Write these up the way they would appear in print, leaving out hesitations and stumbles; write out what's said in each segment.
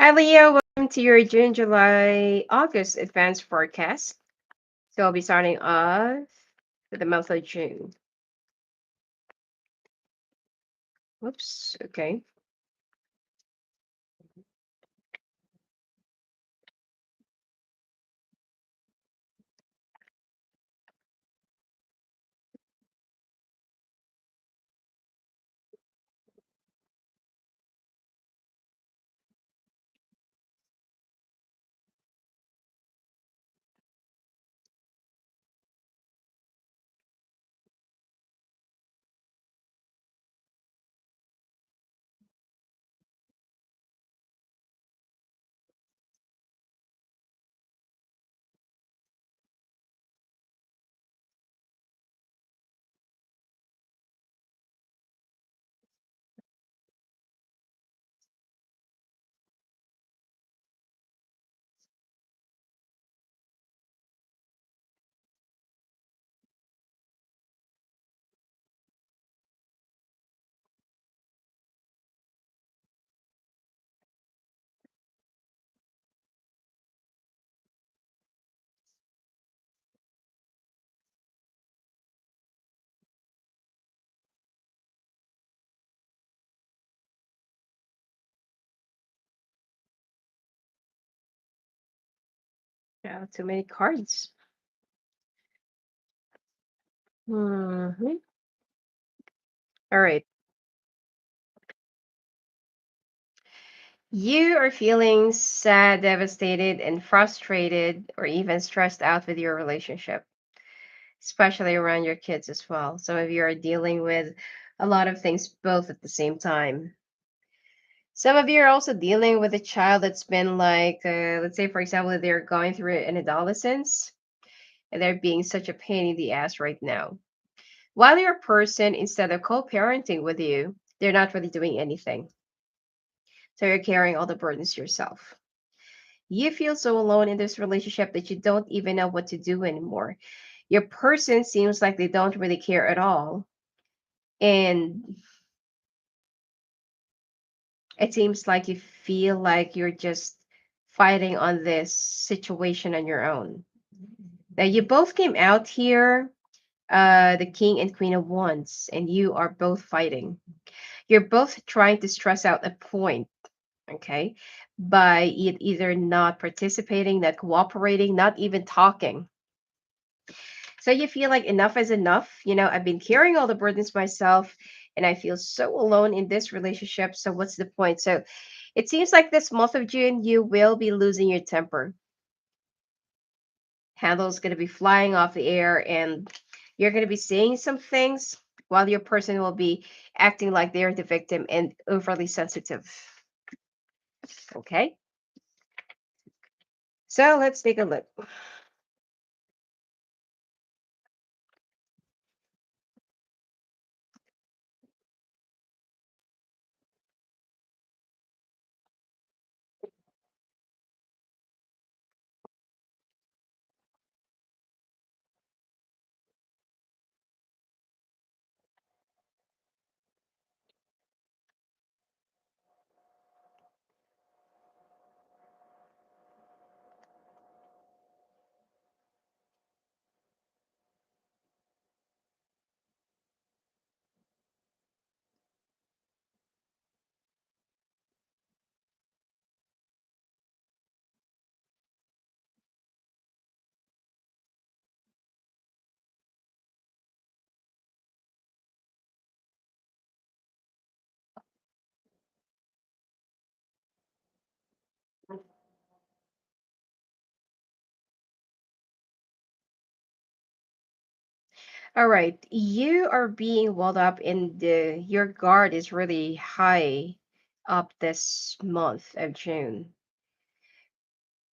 Hi, Leo. Welcome to your June, July, August advanced forecast. So I'll be starting off with the month of June. Whoops. Okay. Yeah, too many cards. Hmm. All right. You are feeling sad, devastated, and frustrated, or even stressed out with your relationship, especially around your kids as well. Some of you are dealing with a lot of things both at the same time. Some of you are also dealing with a child that's been like, let's say, for example, they're going through an adolescence and they're being such a pain in the ass right now. While your person, instead of co parenting with you, they're not really doing anything. So you're carrying all the burdens yourself. You feel so alone in this relationship that you don't even know what to do anymore. Your person seems like they don't really care at all. And it seems like you feel like you're just fighting on this situation on your own. Now you both came out here, the king and queen of wands, and you are both fighting. You're both trying to stress out a point, okay, by either not participating, not cooperating, not even talking. So you feel like enough is enough. I've been carrying all the burdens myself, and I feel so alone in this relationship. So what's the point? So it seems like this month of June, you will be losing your temper. Handle's going to be flying off the air, and you're going to be saying some things while your person will be acting like they're the victim and overly sensitive. Okay, so let's take a look. All right, you are being walled up, and your guard is really high up this month of June.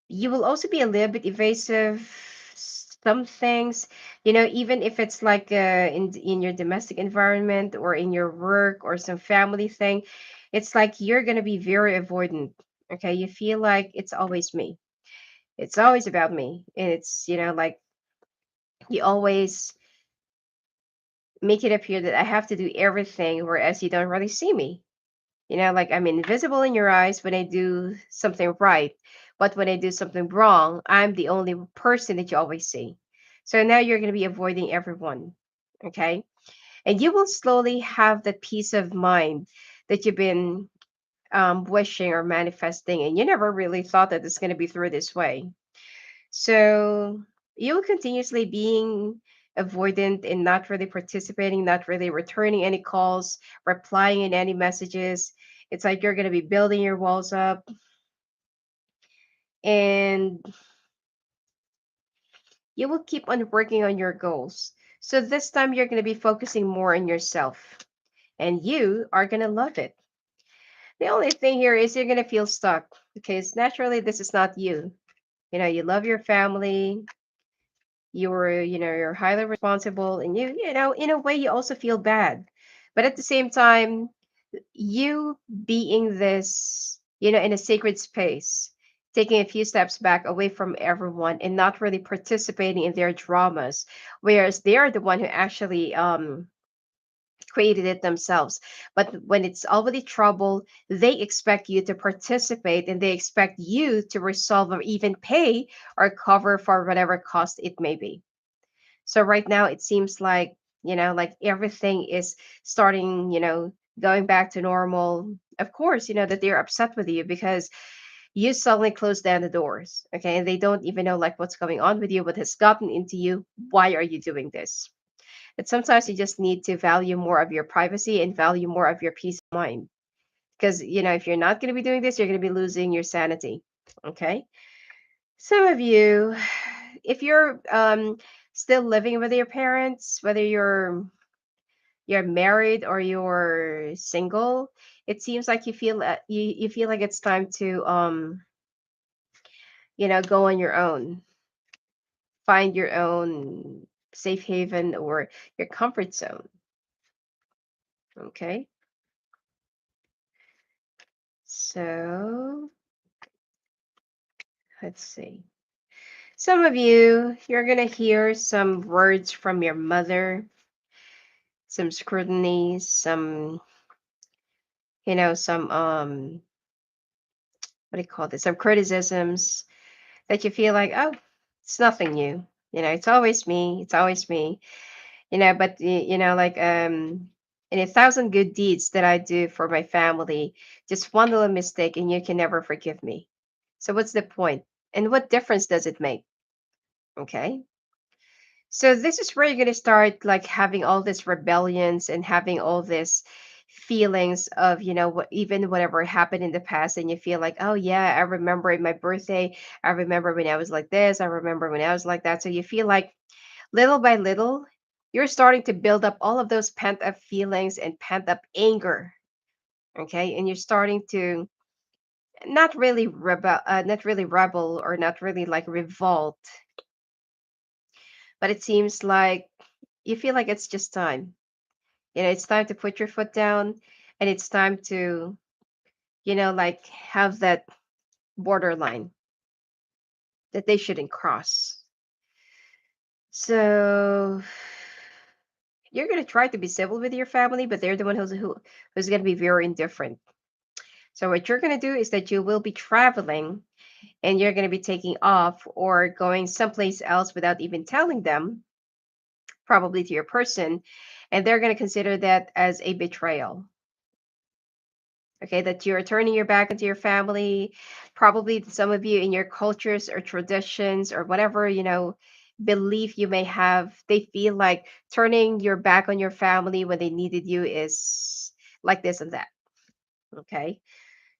You will also be a little bit evasive. Some things, even if it's like in your domestic environment or in your work or some family thing, it's like you're gonna be very avoidant. Okay, you feel like it's always me. It's always about me, and it's like you always make it appear that I have to do everything, whereas you don't really see me. Like I'm invisible in your eyes when I do something right, but when I do something wrong, I'm the only person that you always see. So now you're going to be avoiding everyone. Okay. And you will slowly have that peace of mind that you've been wishing or manifesting, and you never really thought that it's going to be through this way. So you will continuously being avoidant and not really participating, not really returning any calls, replying in any messages. It's like you're going to be building your walls up, and you will keep on working on your goals. So this time you're going to be focusing more on yourself, and you are going to love it. The only thing here is you're going to feel stuck because naturally this is not you. You love your family, you're highly responsible, and in a way you also feel bad. But at the same time, you being this, in a sacred space, taking a few steps back away from everyone and not really participating in their dramas, whereas they are the one who actually created it themselves. But when it's already trouble, they expect you to participate and they expect you to resolve or even pay or cover for whatever cost it may be. So right now it seems like everything is starting, going back to normal. Of course, that they're upset with you because you suddenly close down the doors. Okay. And they don't even know like what's going on with you, what has gotten into you. Why are you doing this? But sometimes you just need to value more of your privacy and value more of your peace of mind. Because, if you're not going to be doing this, you're going to be losing your sanity. Okay. Some of you, if you're still living with your parents, whether you're married or you're single, it seems like you feel like it's time to go on your own, find your own safe haven or your comfort zone. Okay, so let's see. Some of you, you're gonna hear some words from your mother, some scrutiny, some what do you call this? Some criticisms that you feel like, oh, it's nothing new. It's always me. It's always me. But like in a thousand good deeds that I do for my family, just one little mistake and you can never forgive me. So what's the point? And what difference does it make? Okay. So this is where you're gonna start like having all this rebellions and having all this feelings of what even whatever happened in the past, and you feel like, oh yeah, I remember my birthday, I remember when I was like this, I remember when I was like that. So you feel like little by little you're starting to build up all of those pent up feelings and pent up anger. Okay, and you're starting to not really rebel or not really like revolt, but it seems like you feel like it's just time. It's time to put your foot down, and it's time to, like have that borderline that they shouldn't cross. So you're gonna try to be civil with your family, but they're the one who's gonna be very indifferent. So what you're gonna do is that you will be traveling and you're gonna be taking off or going someplace else without even telling them, probably to your person, and they're gonna consider that as a betrayal. Okay, that you're turning your back into your family, probably some of you in your cultures or traditions or whatever, belief you may have, they feel like turning your back on your family when they needed you is like this and that. Okay,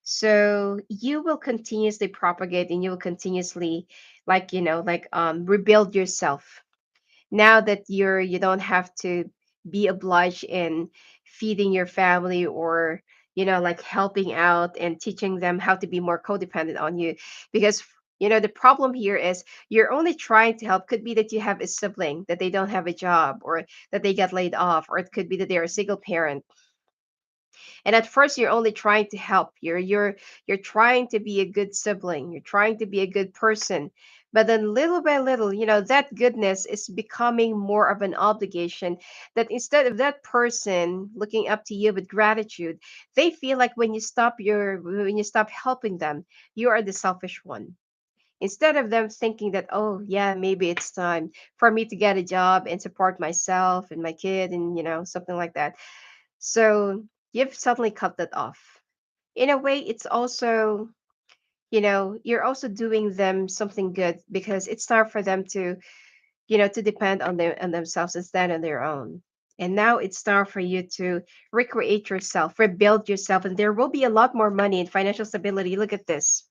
so you will continuously propagate and you will continuously rebuild yourself now that you don't have to be obliged in feeding your family or like helping out and teaching them how to be more codependent on you, because the problem here is you're only trying to help. Could be that you have a sibling that they don't have a job or that they got laid off, or it could be that they're a single parent, and at first you're only trying to help. You're trying to be a good sibling, you're trying to be a good person, But then little by little, that goodness is becoming more of an obligation, that instead of that person looking up to you with gratitude, they feel like when you stop helping them, you are the selfish one. Instead of them thinking that, oh yeah, maybe it's time for me to get a job and support myself and my kid and something like that. So you've suddenly cut that off. In a way, it's also, you're also doing them something good, because it's time for them to depend on themselves and stand on their own. And now it's time for you to recreate yourself, rebuild yourself, and there will be a lot more money and financial stability. Look at this.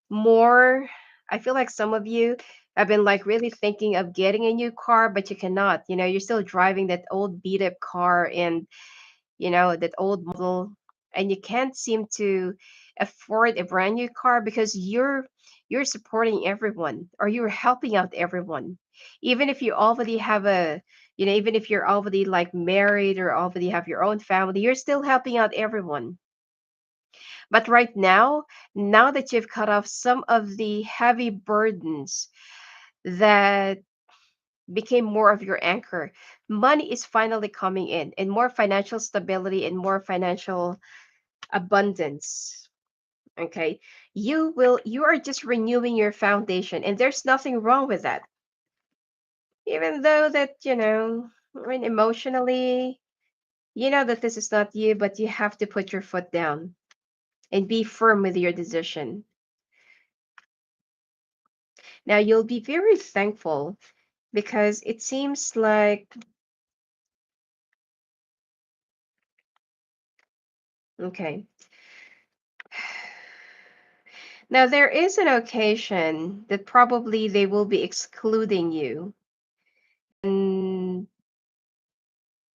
More, I feel like some of you have been like really thinking of getting a new car, but you cannot. You're still driving that old beat up car, and that old model, and you can't seem to afford a brand new car because you're supporting everyone, or you're helping out everyone. Even if you already have even if you're already like married or already have your own family, you're still helping out everyone. But right now that you've cut off some of the heavy burdens that became more of your anchor, money is finally coming in, and more financial stability and more financial abundance. Okay. You are just renewing your foundation, and there's nothing wrong with that. Even though that, I mean, emotionally, you know that this is not you, but you have to put your foot down and be firm with your decision. Now, you'll be very thankful because it seems like, okay. Now, there is an occasion that probably they will be excluding you. And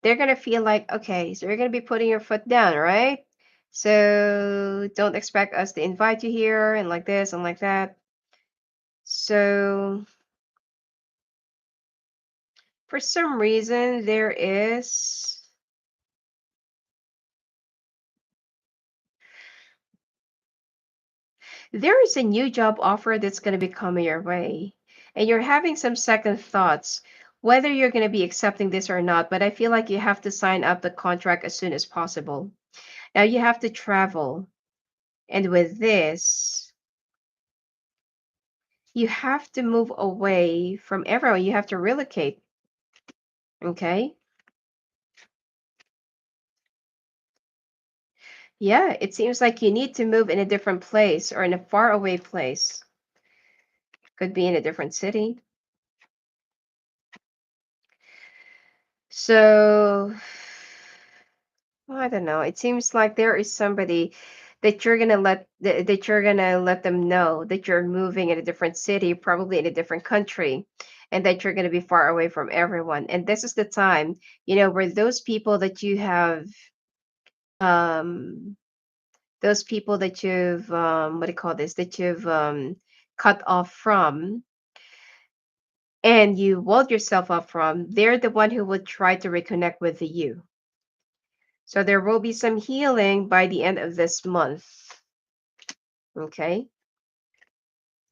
they're going to feel like, okay, so you're going to be putting your foot down, right? So don't expect us to invite you here and like this and like that. So for some reason, there is a new job offer that's going to be coming your way, and you're having some second thoughts whether you're going to be accepting this or not. But I feel like you have to sign up the contract as soon as possible. Now you have to travel, and with this, you have to move away from everyone. You have to relocate. Okay. Yeah, it seems like you need to move in a different place or in a far away place. Could be in a different city. So, well, I don't know. It seems like there is somebody that you're gonna let them know that you're moving in a different city, probably in a different country, and that you're gonna be far away from everyone. And this is the time, where um those people that you've what do you call this, that you've cut off from, and you walled yourself up from, they're the one who would try to reconnect with you. So there will be some healing by the end of this month. Okay.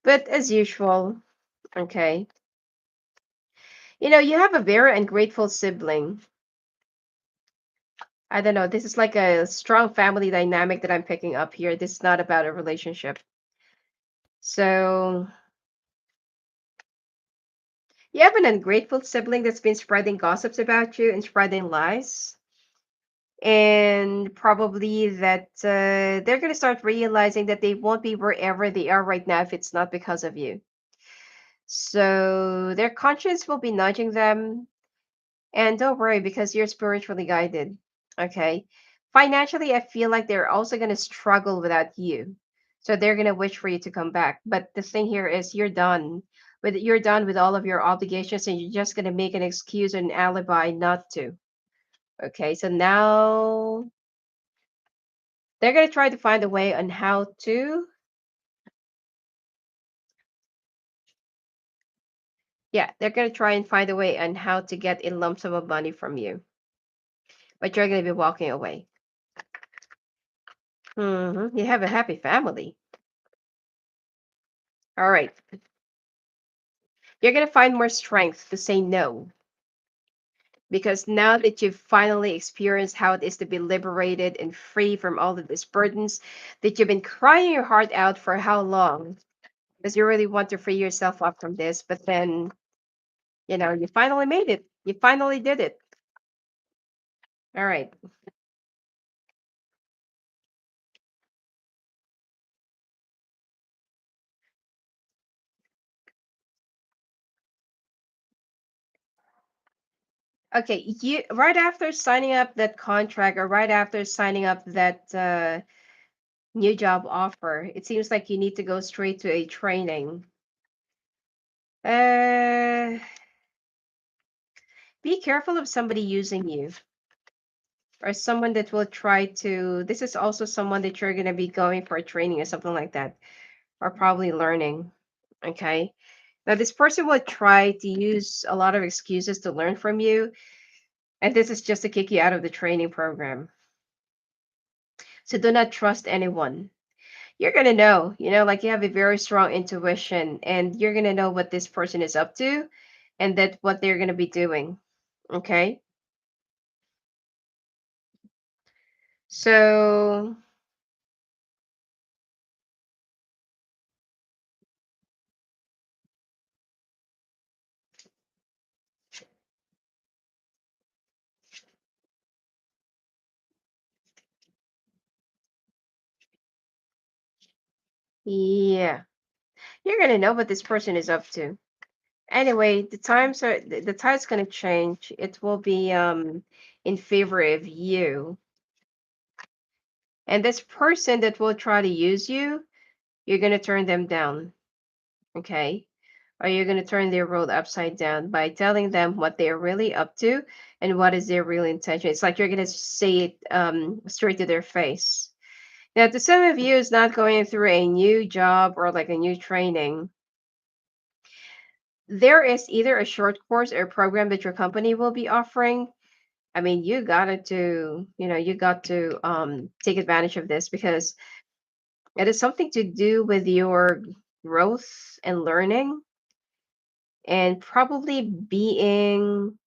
But as usual, okay, you have a very ungrateful sibling. I don't know. This is like a strong family dynamic that I'm picking up here. This is not about a relationship. So you have an ungrateful sibling that's been spreading gossips about you and spreading lies. And probably that they're going to start realizing that they won't be wherever they are right now if it's not because of you. So their conscience will be nudging them. And don't worry, because you're spiritually guided. Okay. Financially, I feel like they're also going to struggle without you. So they're going to wish for you to come back. But the thing here is you're done with all of your obligations, and you're just going to make an excuse and an alibi not to. Okay. So now they're going to try to find a way on how to, yeah, they're going to try and find a way on how to get a lump sum of money from you. But you're going to be walking away. You have a happy family. All right. You're going to find more strength to say no, because now that you've finally experienced how it is to be liberated and free from all of these burdens that you've been crying your heart out for how long, because you really want to free yourself up from this, but then, you finally made it. You finally did it. All right. Okay, you right after signing up that contract, or right after signing up that new job offer, it seems like you need to go straight to a training. Uh, be careful of somebody using you, or someone that will try to. This is also someone that you're going to be going for a training or something like that, or probably learning. Okay. Now, this person will try to use a lot of excuses to learn from you, and this is just to kick you out of the training program. So do not trust anyone. You're going to know, like you have a very strong intuition, and you're going to know what this person is up to and that what they're going to be doing. Okay. So, yeah, you're going to know what this person is up to. Anyway, the tide's going to change. It will be in favor of you. And this person that will try to use you, you're going to turn them down. Okay. Or you're going to turn their world upside down by telling them what they're really up to and what is their real intention. It's like you're going to say it straight to their face. Now, to some of you, is not going through a new job or like a new training. There is either a short course or program that your company will be offering. I mean, you got to take advantage of this, because it is something to do with your growth and learning, and probably being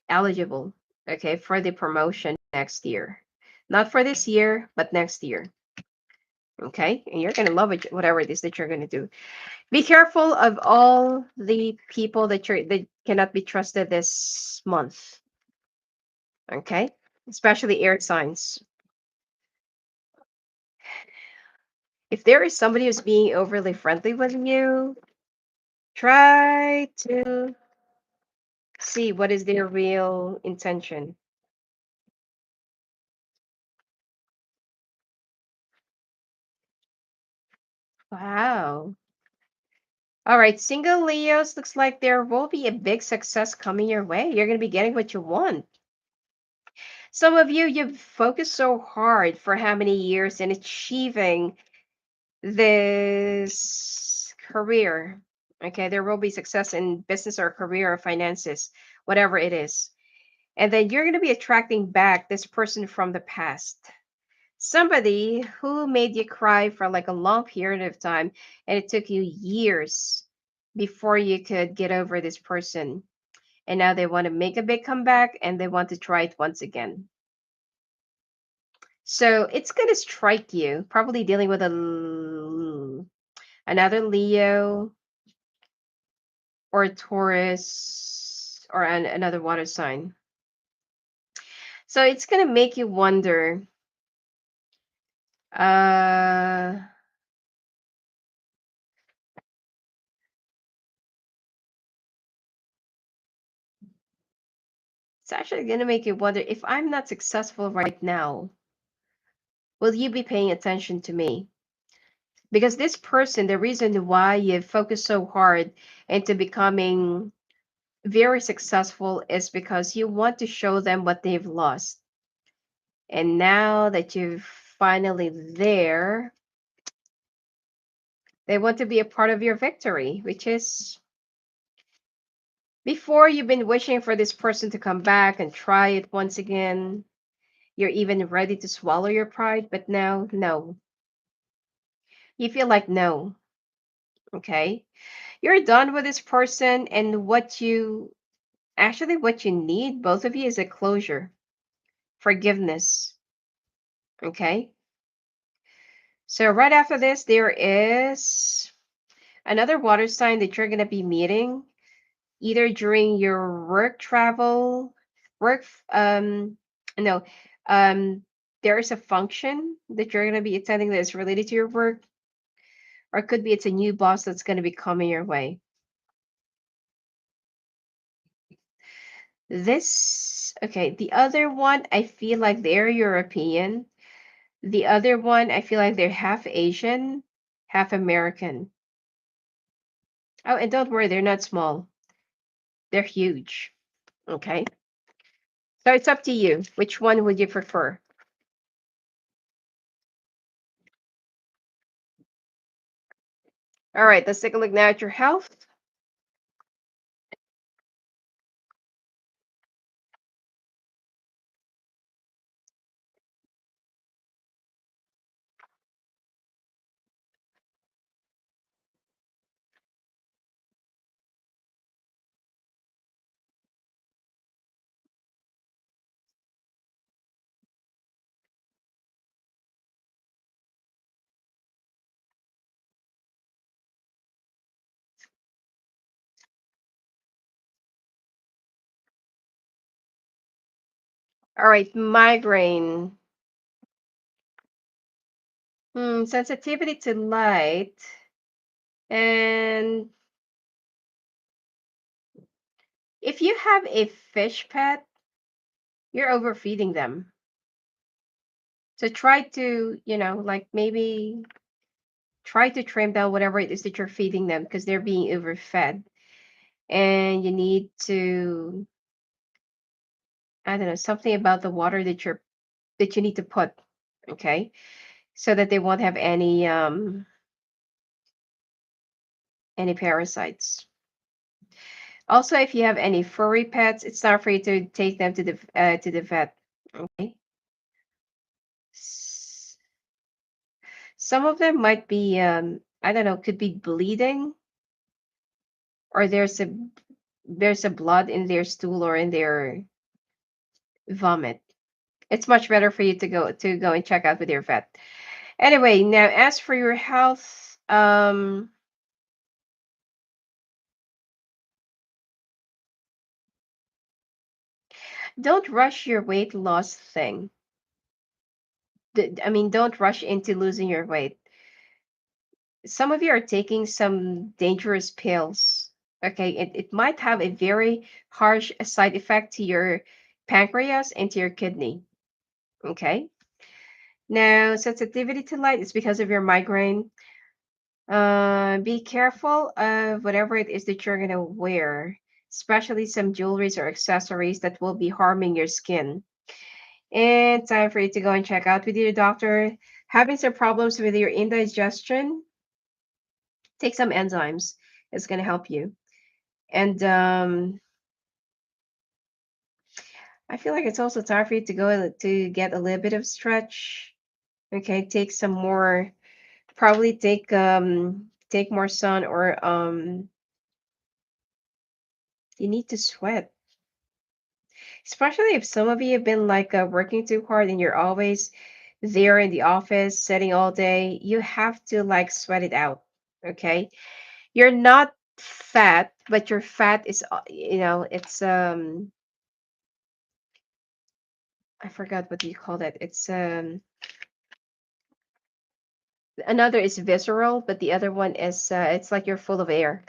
eligible, okay, for the promotion next year. Not for this year, but next year. Okay. And you're going to love it, whatever it is that you're going to do. Be careful of all the people that cannot be trusted this month. Okay. Especially air signs. If there is somebody who's being overly friendly with you, try to see what is their real intention. Wow. All right, single Leos, looks like there will be a big success coming your way. You're going to be getting what you want. Some of you, you've focused so hard for how many years in achieving this career. Okay, there will be success in business or career or finances, whatever it is. And then you're going to be attracting back this person from the past. Somebody who made you cry for like a long period of time, and it took you years before you could get over this person. And now they want to make a big comeback and they want to try it once again. So it's going to strike you, probably dealing with another Leo or a Taurus or another water sign. So it's going to make you wonder, uh, it's actually going to make you wonder, if I'm not successful right now, will you be paying attention to me? Because this person, the reason why you focus so hard into becoming very successful is because you want to show them what they've lost. And now that you're finally there, they want to be a part of your victory, which is, before you've been wishing for this person to come back and try it once again. You're even ready to swallow your pride, but now, no. You feel like no. Okay. You're done with this person, and what you need, both of you, is a closure, forgiveness. Okay. So right after this, there is another water sign that you're going to be meeting either during your work travel, work, no, um, there is a function that you're going to be attending that is related to your work, or it could be it's a new boss that's going to be coming your way. Okay, the other one, I feel like they're European. The other one, I feel like they're half Asian, half American. Oh, and don't worry, they're not small. They're huge. Okay. So it's up to you. Which one would you prefer? All right, let's take a look now at your health. All right, migraine. Sensitivity to light. And if you have a fish pet, you're overfeeding them. So try to, like maybe try to trim down whatever it is that you're feeding them because they're being overfed. And you need to, I don't know, something about the water that you need to put, okay? So that they won't have any parasites. Also, if you have any furry pets, it's not for you to take them to the vet. Okay. S- Some of them might be I don't know, could be bleeding, or there's a blood in their stool or in their vomit. It's much better for you to go and check out with your vet. Anyway, now as for your health, don't rush your weight loss thing. I mean, don't rush into losing your weight. Some of you are taking some dangerous pills. Okay, it might have a very harsh side effect to your pancreas and to your kidney. Okay, now sensitivity to light is because of your migraine. Be careful of whatever it is that you're gonna wear, especially some jewelries or accessories that will be harming your skin. And time for you to go and check out with your doctor. Having some problems with your indigestion, take some enzymes. It's gonna help you. And I feel like it's also time for you to go to get a little bit of stretch. Okay, take some more. Probably take more sun, or you need to sweat. Especially if some of you have been like working too hard and you're always there in the office sitting all day. You have to like sweat it out. Okay, you're not fat, but your fat is it's I forgot what you call that. It's another is visceral, but the other one is it's like you're full of air.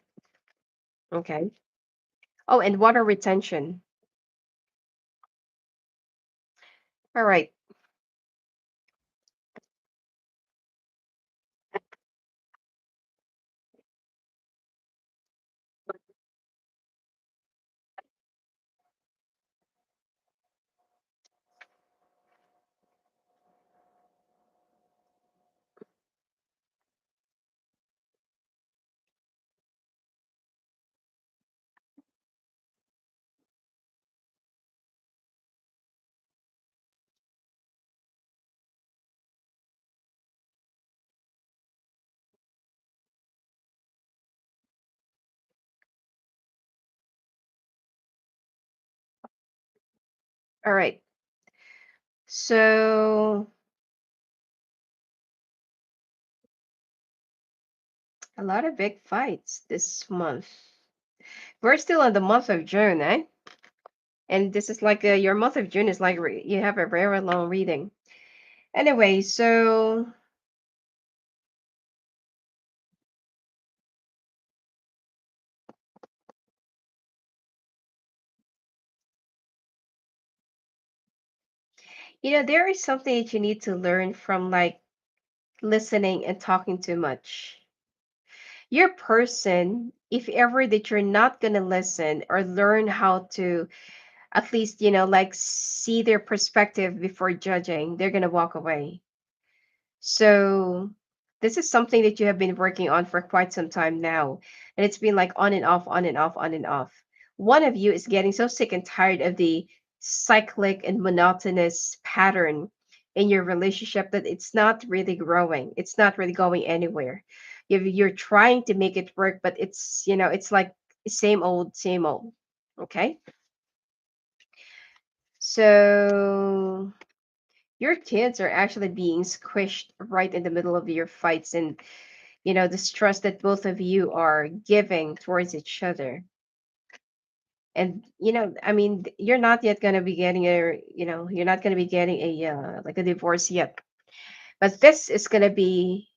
Okay. Oh, and water retention. All right. All right. So a lot of big fights this month. We're still in the month of June, eh? And this is like your month of June is like you have a very long reading. Anyway, so there is something that you need to learn from like listening and talking too much. Your person, if ever that you're not going to listen or learn how to at least, like see their perspective before judging, they're going to walk away. So this is something that you have been working on for quite some time now. And it's been like on and off, on and off, on and off. One of you is getting so sick and tired of the cyclic and monotonous pattern in your relationship that it's not really growing. It's not really going anywhere. You're trying to make it work, but it's like same old, same old. Okay. So your kids are actually being squished right in the middle of your fights and the stress that both of you are giving towards each other. And I mean, you're not yet going to be getting you're not going to be getting a like a divorce yet, but this is going to be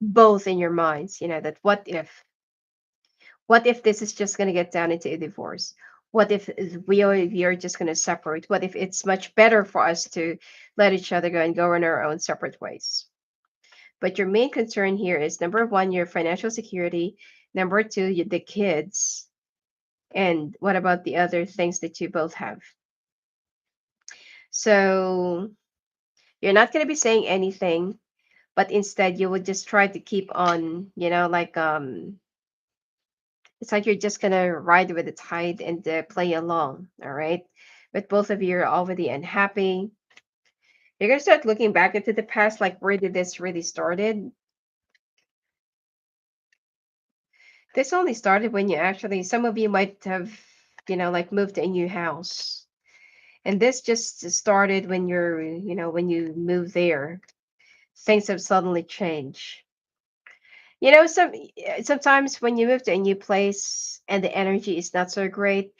both in your minds, that what if this is just going to get down into a divorce? What if we are just going to separate? What if it's much better for us to let each other go and go in our own separate ways? But your main concern here is number one, your financial security. Number two, the kids. And what about the other things that you both have? So you're not going to be saying anything, but instead you would just try to keep on, like it's like you're just going to ride with the tide and play along. All right. But both of you are already unhappy. You're going to start looking back into the past, like where did this really started? This only started when you actually, some of you might have, like moved to a new house. And this just started when when you move there. Things have suddenly changed. Sometimes when you move to a new place and the energy is not so great,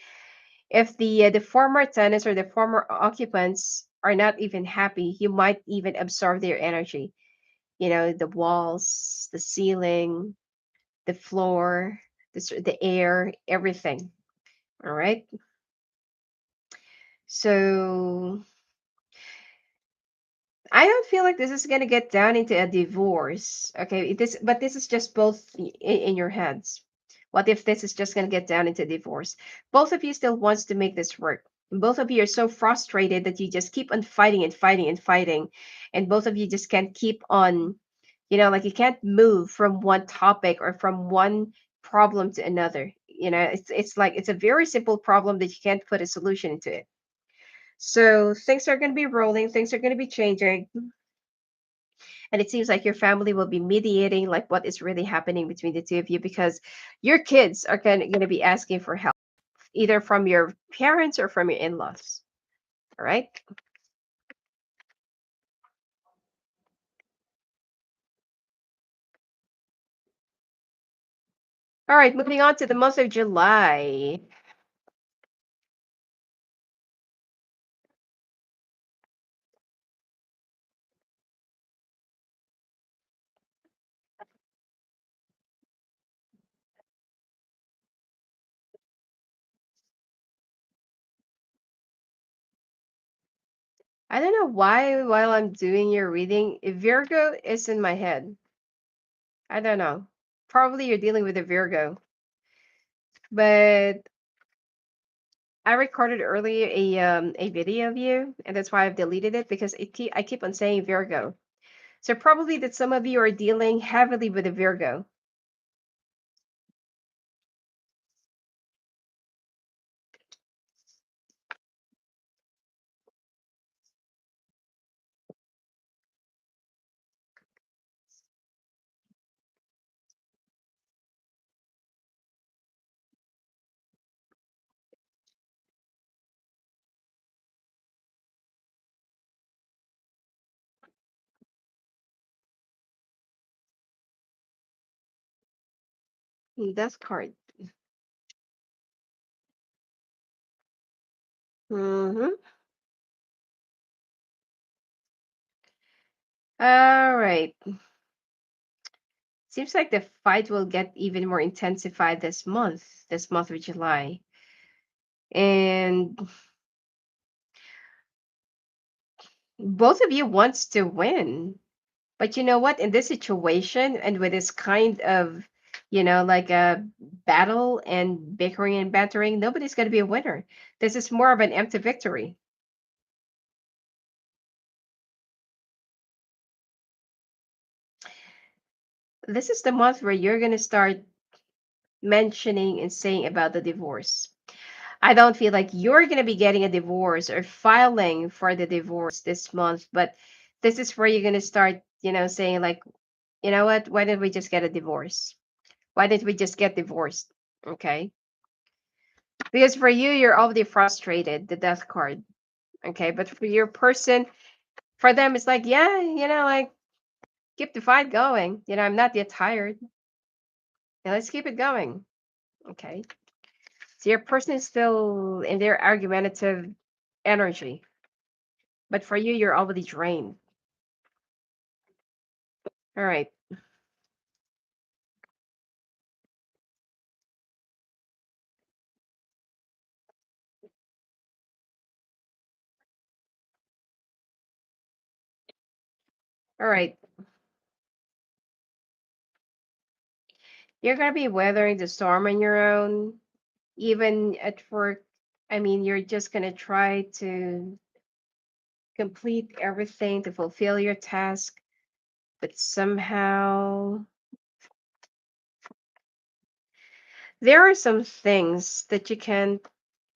if the former tenants or the former occupants are not even happy, you might even absorb their energy. The walls, the ceiling, the floor, the air, everything. All right. So I don't feel like this is gonna get down into a divorce. Okay, this is just both in your heads. What if this is just gonna get down into divorce? Both of you still wants to make this work. Both of you are so frustrated that you just keep on fighting and fighting and fighting, and both of you just can't keep on. Like you can't move from one topic or from one problem to another. It's like it's a very simple problem that you can't put a solution into it. So things are going to be rolling, things are going to be changing, and it seems like your family will be mediating like what is really happening between the two of you because your kids are going to be asking for help either from your parents or from your in-laws. All right. All right, moving on to the month of July. I don't know why while I'm doing your reading, Virgo is in my head. I don't know. Probably you're dealing with a Virgo. But I recorded earlier a video of you, and that's why I've deleted it because I keep on saying Virgo. So probably that some of you are dealing heavily with a Virgo. Death card. Mm-hmm. All right. Seems like the fight will get even more intensified this month of July. And both of you wants to win. But you know what? In this situation and with this kind of, like a battle and bickering and bantering, nobody's going to be a winner. This is more of an empty victory. This is the month where you're going to start mentioning and saying about the divorce. I don't feel like you're going to be getting a divorce or filing for the divorce this month, but this is where you're going to start, saying, like, you know what? Why didn't we just get a divorce? Why didn't we just get divorced? Okay. Because for you, you're already frustrated, the death card. Okay. But for your person, for them, it's like, yeah, like, keep the fight going. I'm not yet tired. Yeah, let's keep it going. Okay. So your person is still in their argumentative energy. But for you, you're already drained. All right. All right. You're going to be weathering the storm on your own, even at work. I mean, you're just going to try to complete everything to fulfill your task, but somehow there are some things that you can't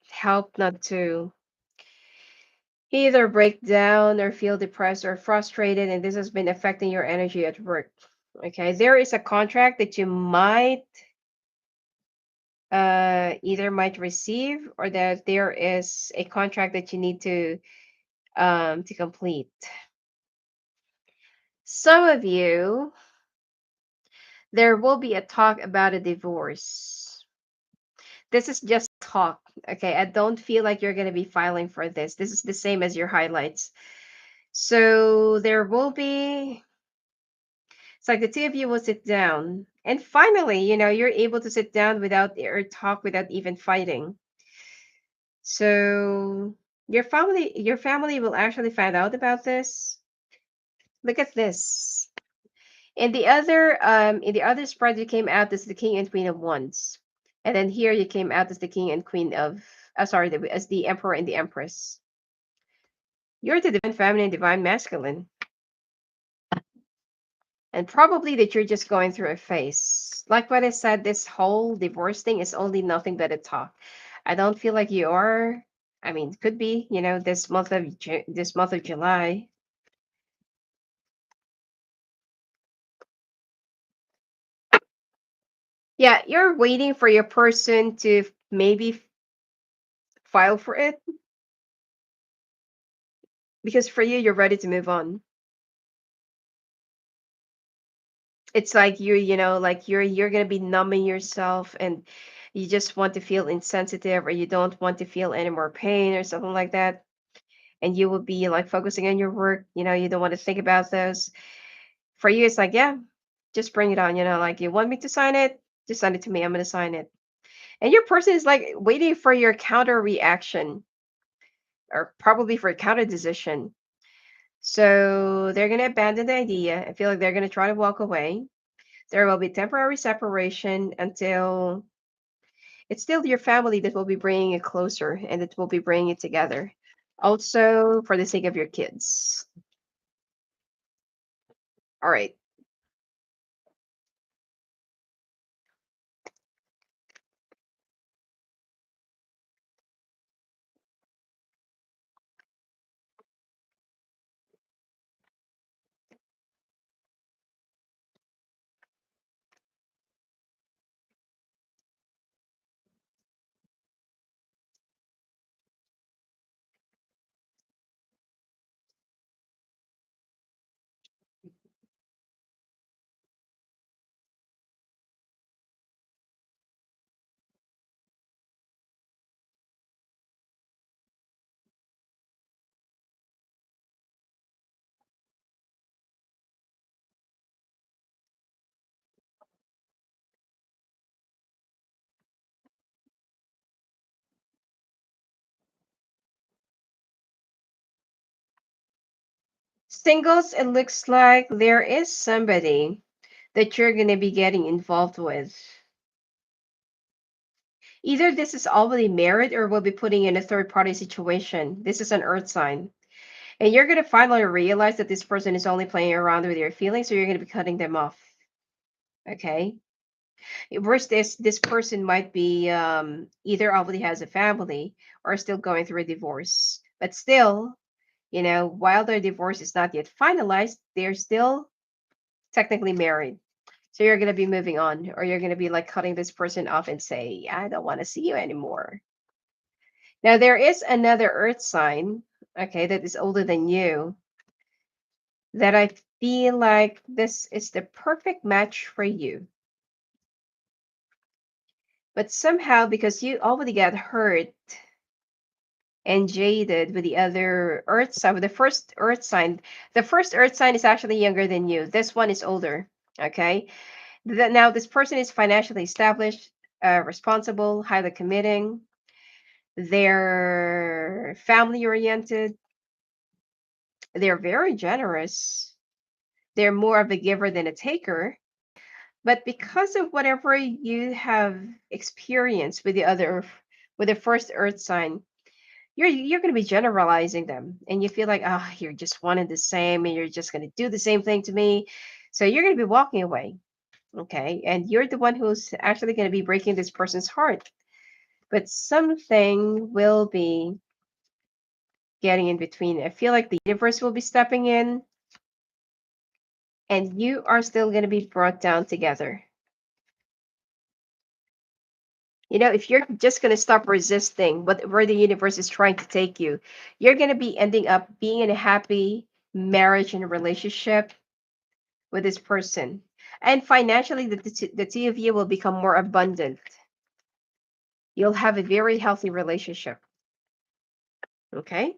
help not to either break down or feel depressed or frustrated, and this has been affecting your energy at work. Okay, there is a contract that you might either might receive, or that there is a contract that you need to complete. Some of you, there will be a talk about a divorce. This is just talk. Okay, I don't feel like you're going to be filing for this. This is the same as your highlights. So there will be, it's like the two of you will sit down. And finally, you're able to sit down without or talk without even fighting. So your family will actually find out about this. Look at this. In the other spread, you came out as the king and queen of wands. And then here you came out as the king and queen of, sorry, as the emperor and the empress. You're the divine feminine, divine masculine. And probably that you're just going through a phase. Like what I said, this whole divorce thing is only nothing but a talk. I don't feel like you are. I mean, it could be, this month of July. Yeah, you're waiting for your person to maybe file for it, because for you, you're ready to move on. It's like like you're gonna be numbing yourself, and you just want to feel insensitive, or you don't want to feel any more pain or something like that. And you will be like focusing on your work. You don't want to think about those. For you, it's like, yeah, just bring it on. Like, you want me to sign it, just send it to me. I'm gonna sign it. And your person is like waiting for your counter reaction, or probably for a counter decision. So they're going to abandon the idea. I feel like they're going to try to walk away. There will be temporary separation until it's still your family that will be bringing it closer, and that will be bringing it together. Also, for the sake of your kids. All right. Singles, it looks like there is somebody that you're going to be getting involved with. Either this is already married or will be putting in a third party situation. This is an earth sign. And you're going to finally realize that this person is only playing around with your feelings, so you're going to be cutting them off. Okay. Worst, this person might be either already has a family or still going through a divorce. But still, while their divorce is not yet finalized, they're still technically married. So you're going to be moving on, or you're going to be like cutting this person off and say, I don't want to see you anymore. Now, there is another earth sign, okay, that is older than you, that I feel like this is the perfect match for you. But somehow, because you already got hurt and jaded with the other earth sign, with the first earth sign is actually younger than you. This one is older, okay? Now, this person is financially established, responsible, highly committing. They're family oriented. They're very generous. They're more of a giver than a taker. But because of whatever you have experienced with the first earth sign, you're going to be generalizing them, and you feel like, oh, you're just one and the same, and you're just going to do the same thing to me. So you're going to be walking away, okay? And you're the one who's actually going to be breaking this person's heart. But something will be getting in between. I feel like the universe will be stepping in, and you are still going to be brought down together. If you're just going to stop resisting where the universe is trying to take you, you're going to be ending up being in a happy marriage and relationship with this person. And financially, the two of you will become more abundant. You'll have a very healthy relationship. Okay?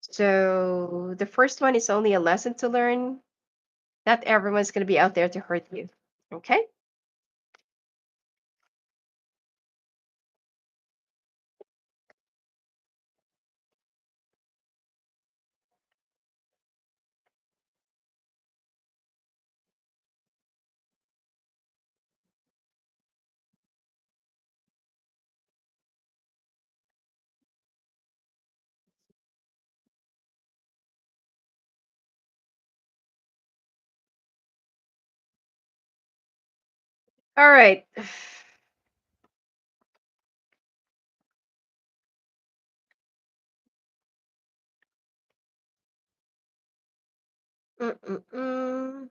So the first one is only a lesson to learn. Not everyone's going to be out there to hurt you. Okay? All right. Mm-mm-mm.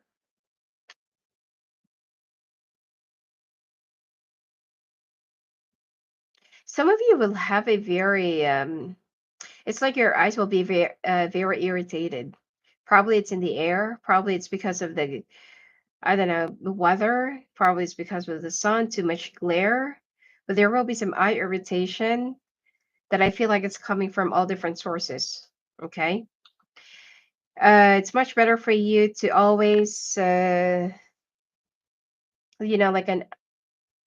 Some of you will have a very it's like your eyes will be very irritated. Probably it's in the air. Probably it's because of I don't know, the weather. Probably it's because of the sun, too much glare. But there will be some eye irritation that I feel like it's coming from all different sources. Okay. It's much better for you to always, like an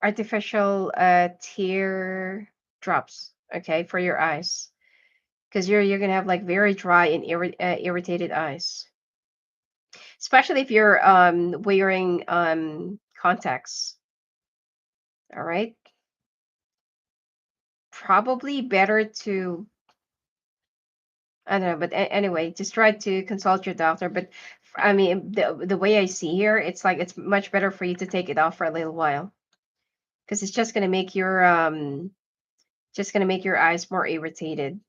artificial tear drops. Okay, for your eyes, because you're gonna have like very dry and irritated eyes, especially if you're wearing contacts. All right, probably better to, I don't know, but anyway, just try to consult your doctor. But I mean, the way I see here, it's like it's much better for you to take it off for a little while, because it's just gonna make your eyes more irritated.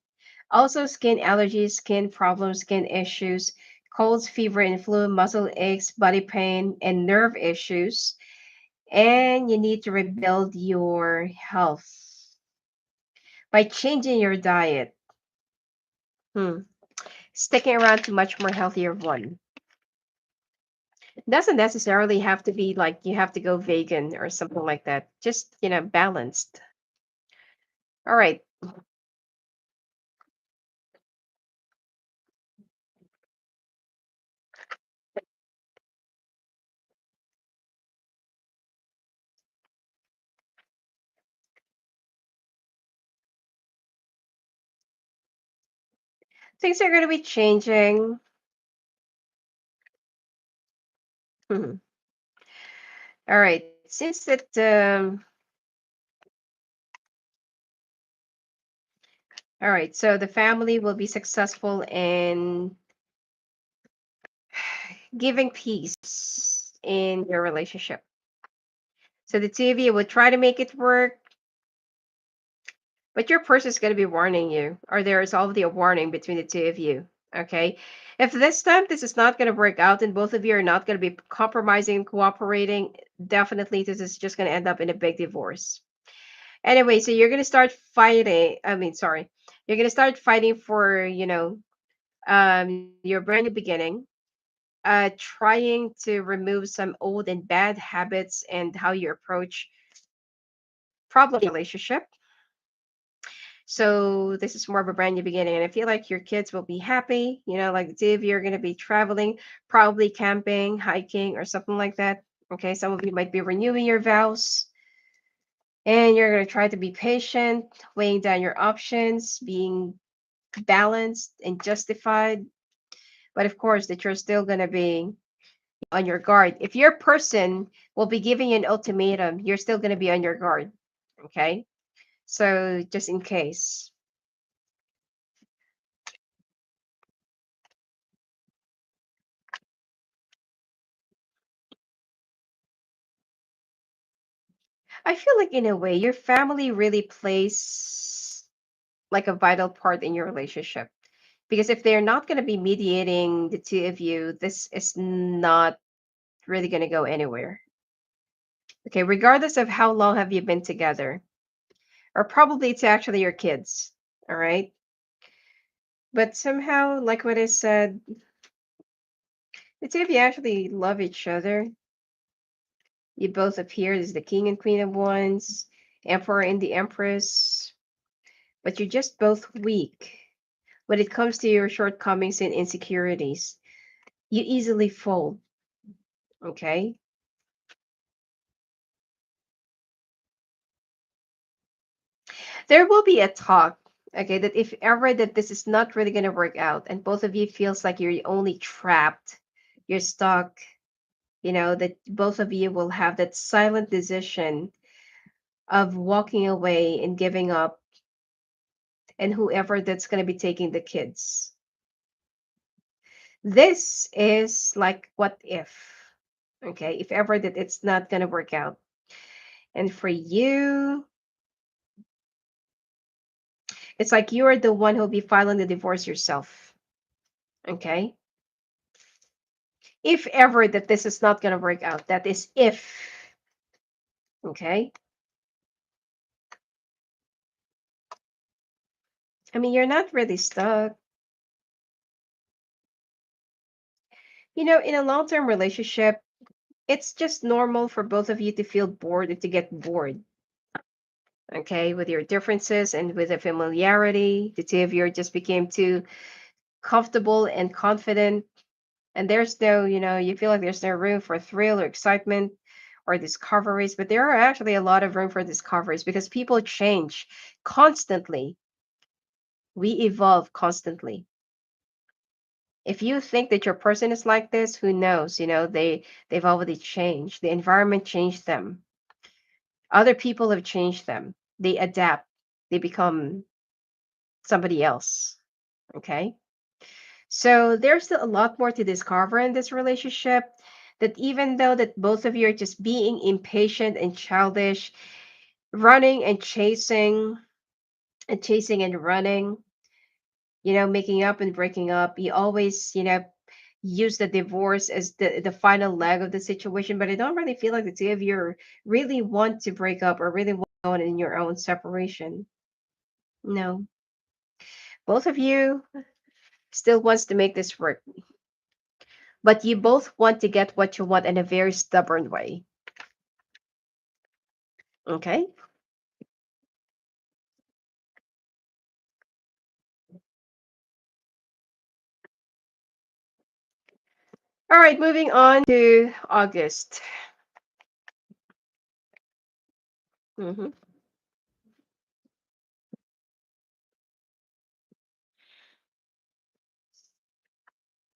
Also, skin allergies, skin problems, skin issues, colds, fever, and flu, muscle aches, body pain, and nerve issues. And you need to rebuild your health by changing your diet. Hmm. Sticking around to much more healthier one. It doesn't necessarily have to be like you have to go vegan or something like that. Just, balanced. All right. Things are going to be changing. Mhm. All right. Since that, all right. So the family will be successful in giving peace in your relationship. So the two of you will try to make it work, but your person is going to be warning you, or there is already a warning between the two of you. Okay. If this time this is not going to work out and both of you are not going to be compromising and cooperating, definitely this is just going to end up in a big divorce. Anyway, so you're going to start fighting. I mean, sorry. You're going to start fighting for, your brand new beginning, trying to remove some old and bad habits and how you approach problem relationship. So this is more of a brand new beginning, and I feel like your kids will be happy. Like the two of you are going to be traveling, probably camping, hiking, or something like that. Okay, some of you might be renewing your vows, and you're going to try to be patient, weighing down your options, being balanced and justified. But of course, that you're still going to be on your guard. If your person will be giving you an ultimatum, you're still going to be on your guard. Okay, so just in case. I feel like in a way, your family really plays like a vital part in your relationship. Because if they're not going to be mediating the two of you, this is not really going to go anywhere. Okay, regardless of how long have you been together, or probably it's actually your kids. All right. But somehow, like what I said, the two of you actually love each other. You both appear as the king and queen of wands, emperor and the empress, but you're just both weak when it comes to your shortcomings and insecurities. You easily fold. Okay. There will be a talk. Okay, that if ever that this is not really going to work out, and both of you feels like you're only trapped, you're stuck, that both of you will have that silent decision of walking away and giving up, and whoever that's going to be taking the kids. This is like what if, okay, if ever that it's not going to work out. And for you, it's like you are the one who'll be filing the divorce yourself, okay? If ever that this is not going to work out, that is if, okay? I mean, you're not really stuck. In a long term relationship, it's just normal for both of you to feel bored and to get bored, okay? With your differences and with the familiarity, the two of you just became too comfortable and confident. And there's no, you feel like there's no room for thrill or excitement or discoveries, but there are actually a lot of room for discoveries because people change constantly. We evolve constantly. If you think that your person is like this, who knows? They've already changed. The environment changed them. Other people have changed them. They adapt. They become somebody else. Okay. So there's still a lot more to discover in this relationship. That even though that both of you are just being impatient and childish, running and chasing and running, making up and breaking up, you always, use the divorce as the final leg of the situation. But I don't really feel like the two of you really want to break up or really want to go in your own separation. No, both of you still wants to make this work, but you both want to get what you want in a very stubborn way. Okay. All right, moving on to August. hmm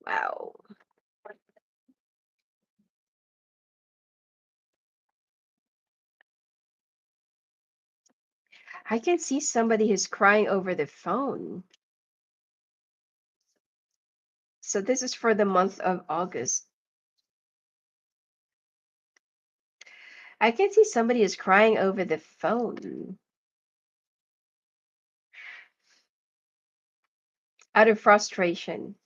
Wow. I can see somebody who's crying over the phone. So this is for the month of August. I can see somebody is crying over the phone out of frustration.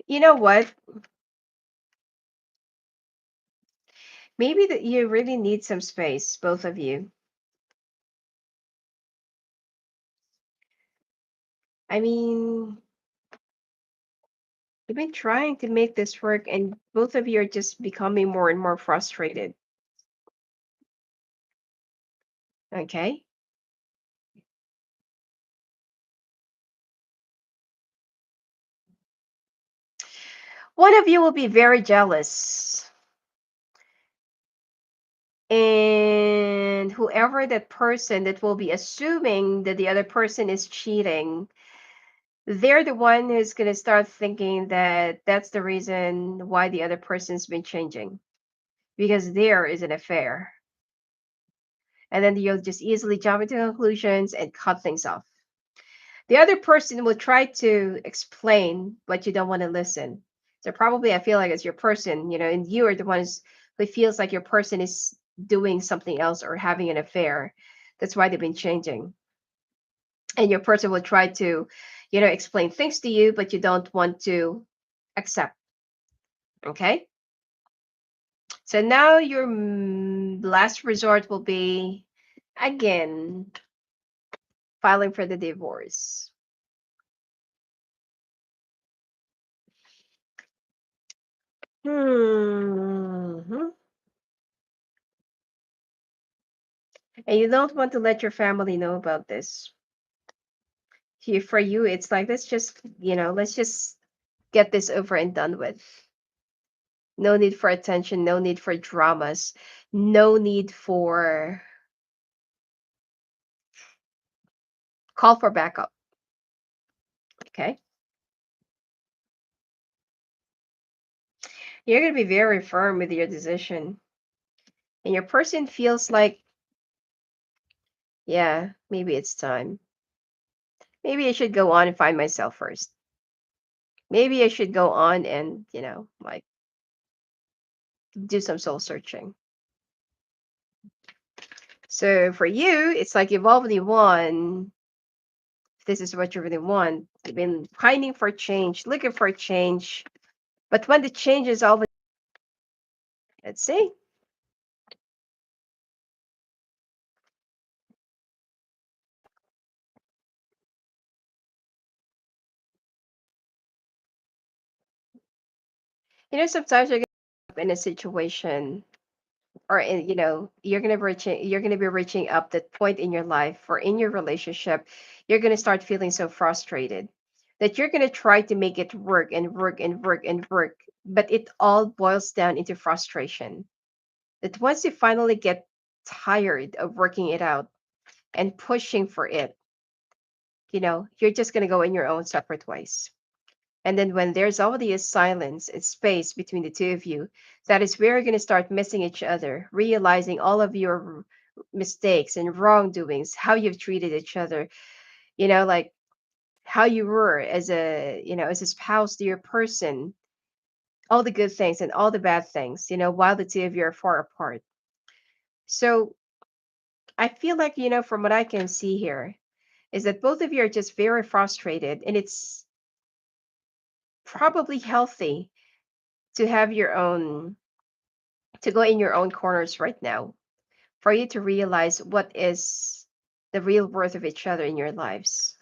You know what? Maybe that you really need some space, both of you. I mean, you've been trying to make this work, and both of you are just becoming more and more frustrated. Okay? One of you will be very jealous, and whoever that person that will be assuming that the other person is cheating, they're the one who's going to start thinking that that's the reason why the other person's been changing because there is an affair. And then you'll just easily jump into conclusions and cut things off. The other person will try to explain, but you don't want to listen. So probably I feel like it's your person, and you are the ones who feels like your person is doing something else or having an affair. That's why they've been changing. And your person will try to, explain things to you, but you don't want to accept. Okay. So now your last resort will be again filing for the divorce. Hmm. And you don't want to let your family know about this. For you, it's like let's just get this over and done with. No need for attention, no need for dramas, no need for call for backup. Okay. You're gonna be very firm with your decision. And your person feels like, yeah, maybe it's time. Maybe I should go on and find myself first. Maybe I should go on and, like do some soul searching. So for you, it's like you've already won. This is what you really want. You've been pining for change, looking for change. But when the change is over, let's see. Sometimes you're gonna be in a situation or you're gonna be reaching up that point in your life or in your relationship, you're gonna start feeling so frustrated that you're gonna try to make it work and work and work and work, but it all boils down into frustration. That once you finally get tired of working it out and pushing for it, you're just gonna go in your own separate ways. And then when there's already a silence and space between the two of you, that is where you're going to start missing each other, realizing all of your mistakes and wrongdoings, how you've treated each other, like how you were as a spouse to your person, all the good things and all the bad things, while the two of you are far apart. So I feel like, from what I can see here, is that both of you are just very frustrated, and it's probably healthy to have your own to go in your own corners right now for you to realize what is the real worth of each other in your lives.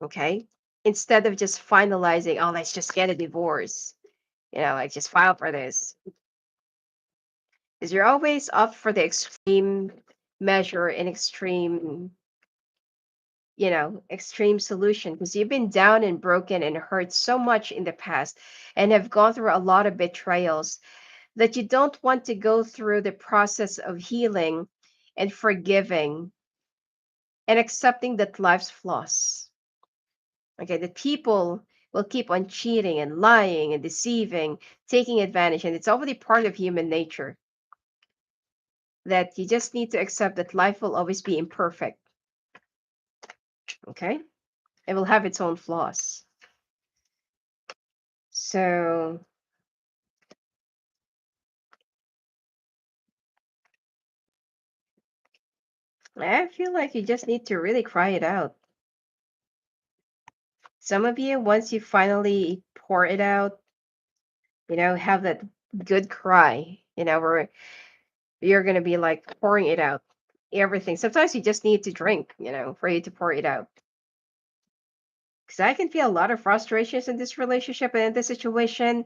Okay. Instead of just finalizing, oh, let's just get a divorce, like just file for this. Because you're always up for the extreme measure and extreme, extreme solution, because you've been down and broken and hurt so much in the past and have gone through a lot of betrayals that you don't want to go through the process of healing and forgiving and accepting that life's flaws. Okay, that people will keep on cheating and lying and deceiving, taking advantage, and it's already part of human nature, that you just need to accept that life will always be imperfect. Okay, it will have its own flaws. So I feel like you just need to really cry it out. Some of you, once you finally pour it out, have that good cry, where you're going to be like pouring it out, everything. Sometimes you just need to drink, for you to pour it out. Because I can feel a lot of frustrations in this relationship and in this situation.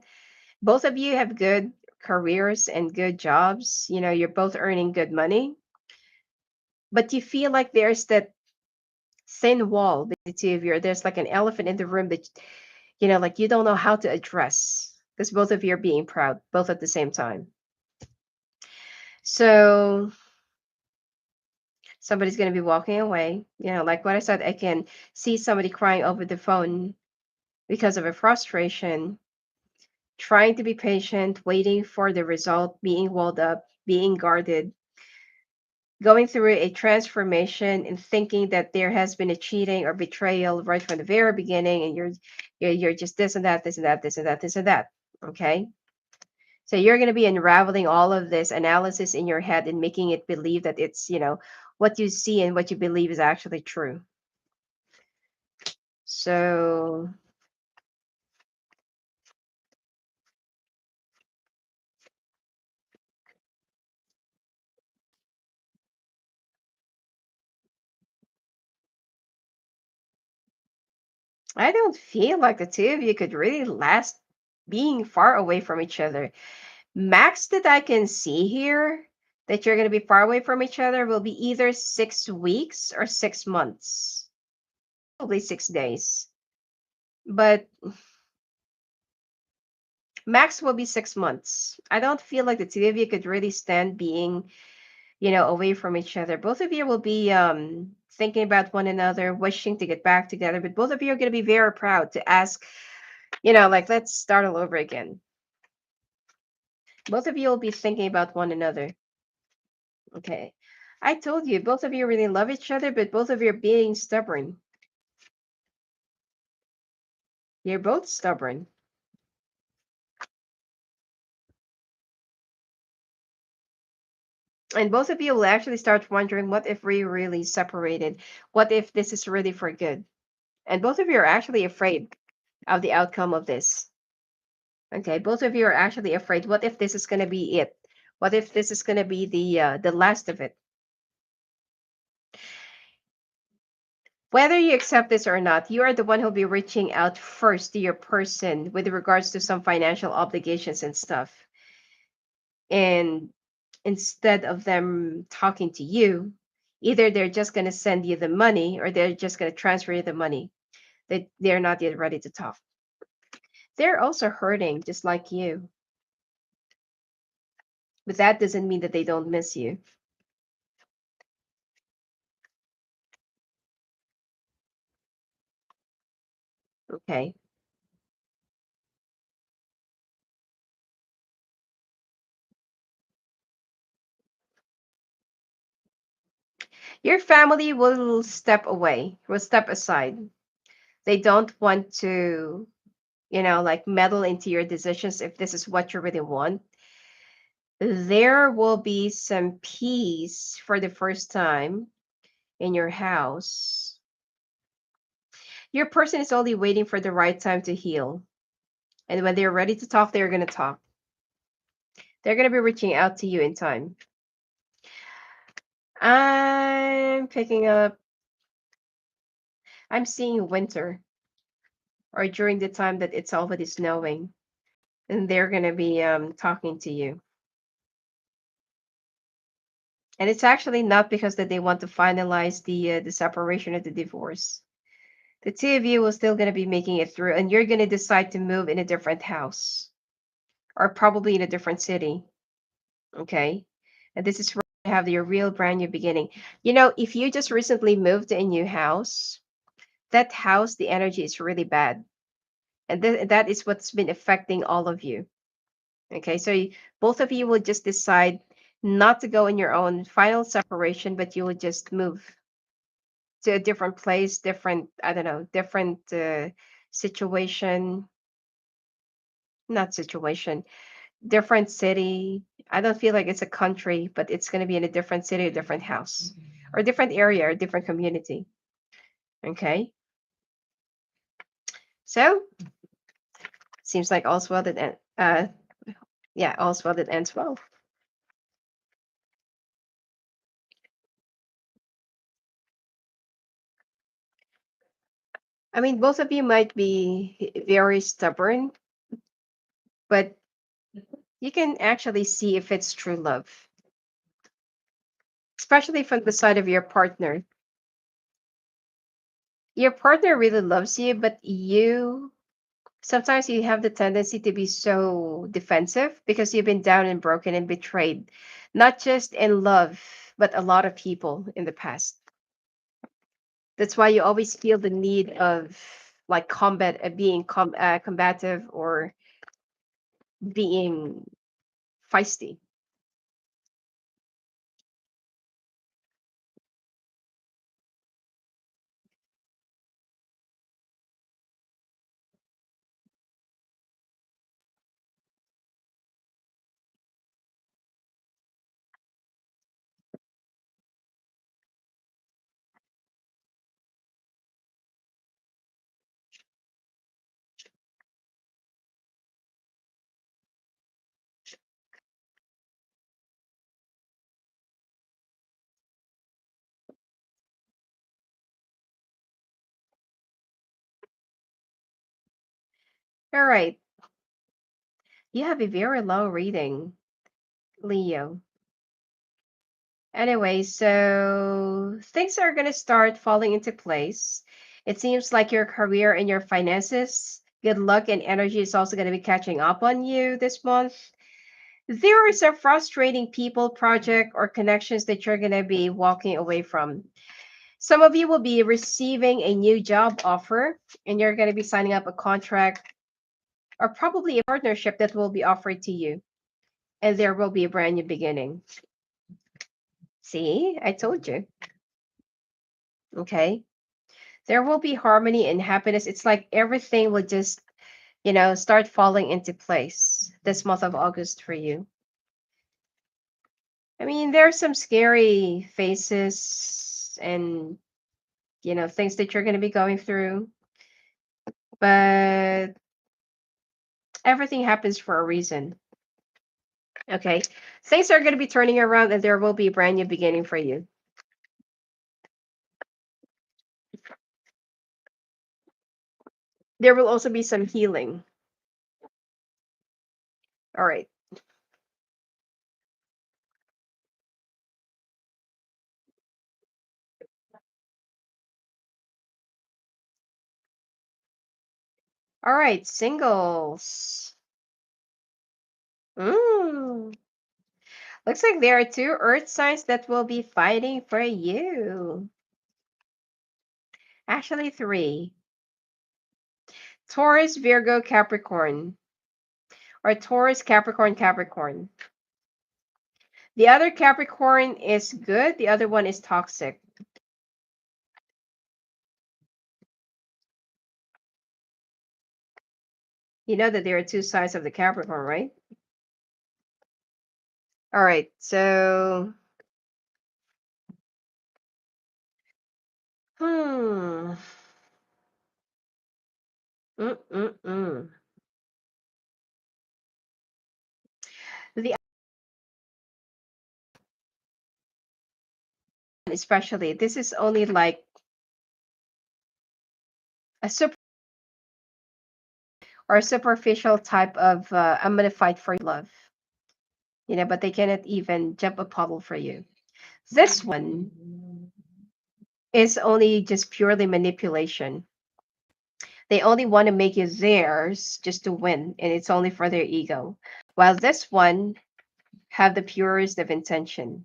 Both of you have good careers and good jobs. You're both earning good money, but you feel like there's that thin wall between the two of you. There's like an elephant in the room that, like you don't know how to address, because both of you are being proud, both at the same time. So somebody's going to be walking away. Like what I said, I can see somebody crying over the phone because of a frustration, trying to be patient, waiting for the result, being walled up, being guarded, going through a transformation and thinking that there has been a cheating or betrayal right from the very beginning, and you're just this and that, this and that, this and that, this and that. Okay. So you're going to be unraveling all of this analysis in your head and making it believe that it's, what you see and what you believe is actually true. So I don't feel like the two of you could really last being far away from each other. Max that I can see here that you're going to be far away from each other will be either 6 weeks or 6 months, probably 6 days. But max will be 6 months. I don't feel like the two of you could really stand being, away from each other. Both of you will be thinking about one another, wishing to get back together, but both of you are going to be very proud to ask, like, let's start all over again. Both of you will be thinking about one another. Okay. I told you, both of you really love each other, but both of you are being stubborn. You're both stubborn. And both of you will actually start wondering, what if we really separated? What if this is really for good? And both of you are actually afraid of the outcome of this. Okay, both of you are actually afraid. What if this is going to be it? What if this is going to be the last of it? Whether you accept this or not, you are the one who'll be reaching out first to your person with regards to some financial obligations and stuff. And instead of them talking to you, either they're just going to send you the money or they're just going to transfer you the money. They're not yet ready to talk. They're also hurting just like you. But that doesn't mean that they don't miss you. Okay. Your family will step away, will step aside. They don't want to, like meddle into your decisions if this is what you really want. There will be some peace for the first time in your house. Your person is only waiting for the right time to heal. And when they're ready to talk, they're going to talk. They're going to be reaching out to you in time. I'm picking up, I'm seeing winter, or during the time that it's already snowing. And they're going to be talking to you. And it's actually not because that they want to finalize the separation or the divorce. The two of you will still going to be making it through, and you're going to decide to move in a different house or probably in a different city. Okay. And this is where you have your real brand new beginning. If you just recently moved to a new house, that house, the energy is really bad. And that is what's been affecting all of you. Okay. So both of you will just decide not to go in your own final separation, but you will just move to a different place, different, I don't know, different situation, not situation, different city. I don't feel like it's a country, but it's going to be in a different city, a different house, or a different area, or a different community. Okay. So seems like all's well that yeah, all's well that ends well. I mean, both of you might be very stubborn, but you can actually see if it's true love, especially from the side of your partner. Your partner really loves you, but you sometimes you have the tendency to be so defensive because you've been down and broken and betrayed, not just in love, but a lot of people in the past. That's why you always feel the need of like being combative or being feisty. All right, you have a very low reading, Leo. Anyway, so things are going to start falling into place. It seems like your career and your finances, good luck and energy is also going to be catching up on you this month. There is a frustrating people, project, or connections that you're going to be walking away from. Some of you will be receiving a new job offer and you're going to be signing up a contract or probably a partnership that will be offered to you. And there will be a brand new beginning. See, I told you. Okay. There will be harmony and happiness. It's like everything will just, start falling into place this month of August for you. I mean, there are some scary faces and, things that you're going to be going through, but everything happens for a reason. Okay. Things are going to be turning around and there will be a brand new beginning for you. There will also be some healing. All right. All right. Singles. Mm. Looks like there are two earth signs that will be fighting for you. Actually, three: Taurus, Virgo, Capricorn, or Taurus, Capricorn, Capricorn. The other Capricorn is good, the other one is toxic. You know that there are two sides of the Capricorn, right? All right, so, hmm. Mm-mm-mm. The especially, this is only like a super or a superficial type of I'm gonna fight for love, but they cannot even jump a puddle for you. This one is only just purely manipulation. They only want to make you theirs just to win, and it's only for their ego. While this one have the purest of intention.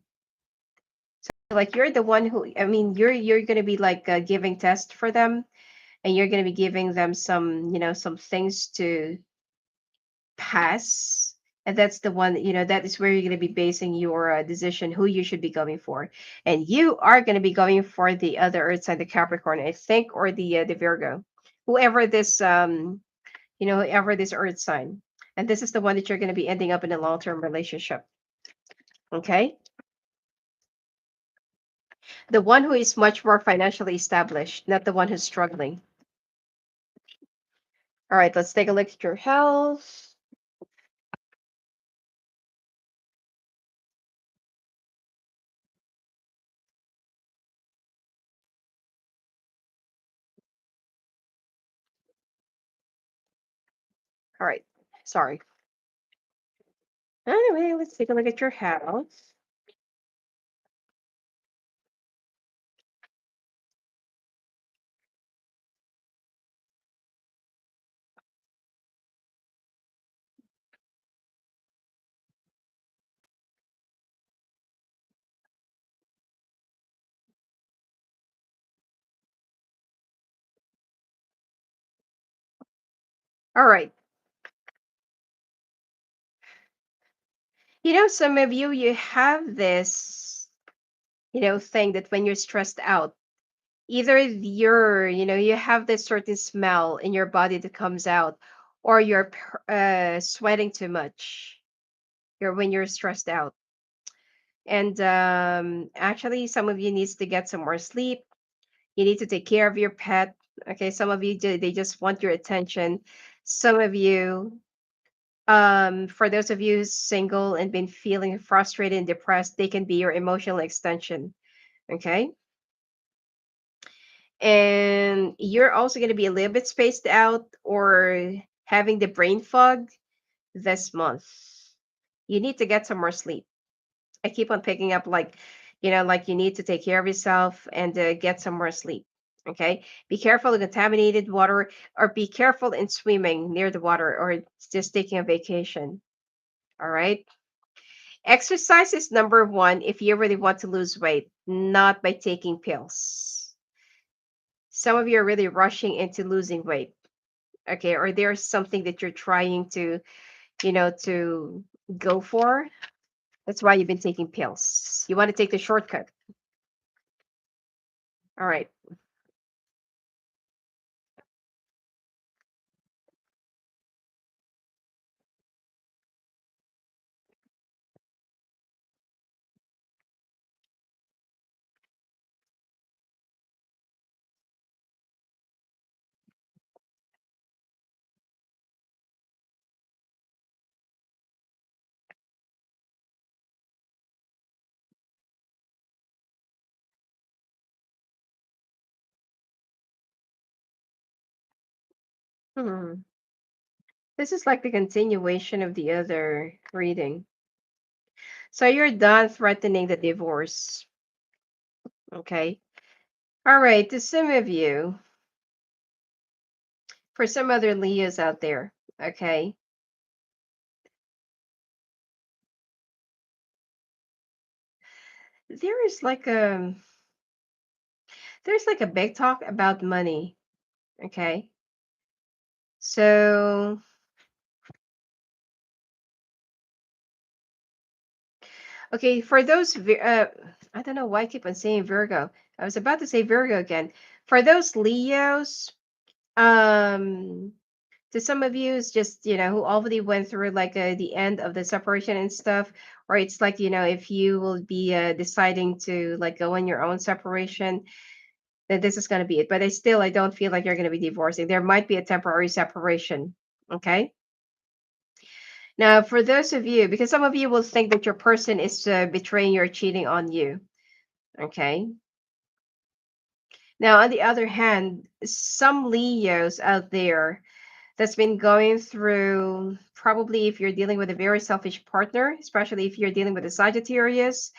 Like you're the one who, I mean, you're gonna be like giving test for them, and you're gonna be giving them some, some things to pass. And that's the one, that is where you're going to be basing your decision who you should be going for. And you are going to be going for the other earth sign, the Capricorn, I think, or the Virgo, whoever this whoever this earth sign. And this is the one that you're going to be ending up in a long-term relationship. Okay, the one who is much more financially established, not the one who's struggling. All right, let's take a look at your health. All right, sorry. Anyway, let's take a look at your health. All right. Some of you, you have this, thing that when you're stressed out, either you have this certain smell in your body that comes out, or you're sweating too much. When you're stressed out, and actually, some of you needs to get some more sleep. You need to take care of your pet. Okay, some of you they just want your attention. Some of you, for those of you who's single and been feeling frustrated and depressed, they can be your emotional extension. Okay, and you're also going to be a little bit spaced out or having the brain fog this month. You need to get some more sleep. I keep on picking up like, like you need to take care of yourself and get some more sleep. Okay. Be careful of contaminated water, or be careful in swimming near the water, or just taking a vacation. All right. Exercise is number one if you really want to lose weight, not by taking pills. Some of you are really rushing into losing weight. Okay. Or there's something that you're trying to go for. That's why you've been taking pills. You want to take the shortcut. All right. Hmm. This is like the continuation of the other reading. So you're done threatening the divorce. Okay. All right. To some of you, for some other Leos out there, okay, there is like a there's like a big talk about money. Okay. So okay, for those I don't know why I keep on saying Virgo. I was about to say Virgo again. For those Leos, um to some of you it's just who already went through like the end of the separation and stuff, or it's like if you will be deciding to like go on your own separation, then this is going to be it. But I don't feel like you're going to be divorcing. There might be a temporary separation. Okay, now for those of you, because some of you will think that your person is betraying you or cheating on you. Okay, now on the other hand, some Leos out there that's been going through, probably if you're dealing with a very selfish partner, especially if you're dealing with a Sagittarius,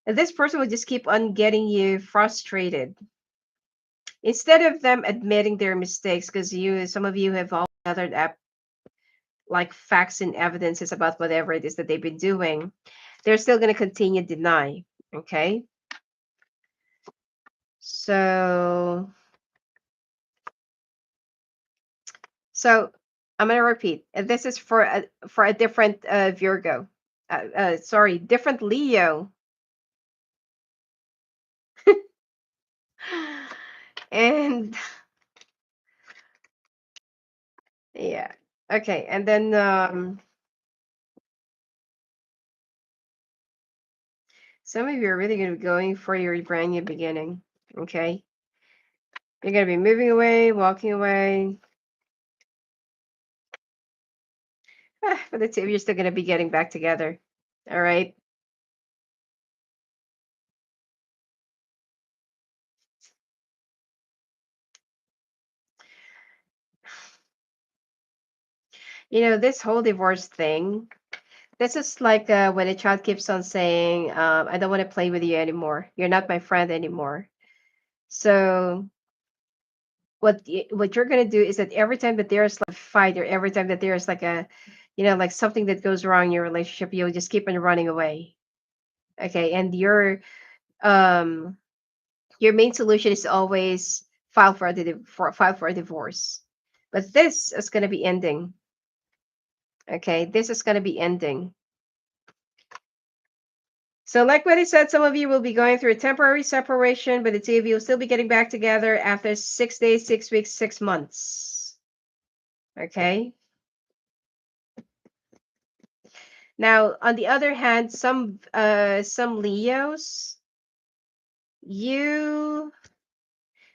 And this person will just keep on getting you frustrated instead of them admitting their mistakes, because some of you have all gathered up like facts and evidences about whatever it is that they've been doing. They're still going to continue deny. Okay. So, so I'm going to repeat. And this is for a different Virgo. Sorry, different Leo. And yeah. Okay. And then some of you are really going to be going for your brand new beginning. Okay. You're going to be moving away, walking away. But the two of you are still going to be getting back together. All right. This whole divorce thing, this is like when a child keeps on saying, I don't want to play with you anymore. You're not my friend anymore. So what you're gonna do is that every time that there's like a fight, or every time that there's like like something that goes wrong in your relationship, you'll just keep on running away. Okay, and um your main solution is always file for a divorce. But this is gonna be ending. Okay, this is gonna be ending. So, like what I said, some of you will be going through a temporary separation, but the two of you will still be getting back together after 6 days, 6 weeks, 6 months. Okay. Now, on the other hand, some Leos, you,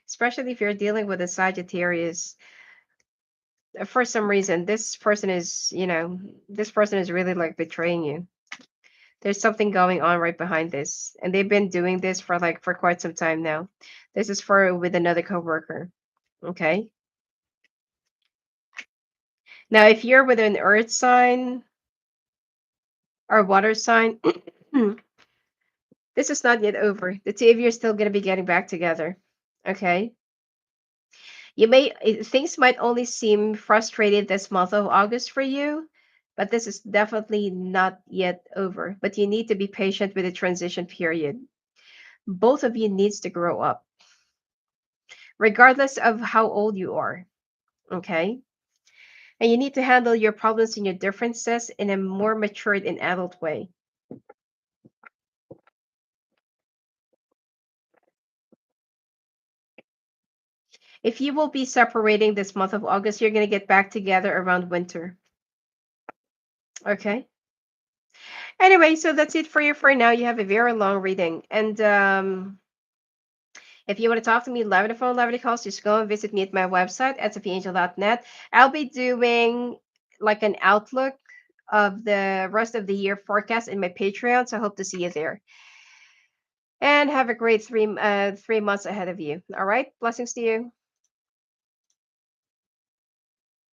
especially if you're dealing with a Sagittarius, for some reason, this person is really like betraying you. There's something going on right behind this, and they've been doing this for quite some time now. This is for with another coworker. Okay. Now, if you're with an earth sign or water sign, this is not yet over. The two of you are still going to be getting back together. Okay. Things might only seem frustrated this month of August for you, but this is definitely not yet over. But you need to be patient with the transition period. Both of you needs to grow up, regardless of how old you are. Okay. And you need to handle your problems and your differences in a more matured and adult way. If you will be separating this month of August, you're going to get back together around winter. Okay. Anyway, so that's it for you for now. You have a very long reading. And if you want to talk to me live on the phone, live on the calls, just go and visit me at my website at sophiaclaireangel.net. I'll be doing like an outlook of the rest of the year forecast in my Patreon. So I hope to see you there. And have a great 3 months ahead of you. All right. Blessings to you.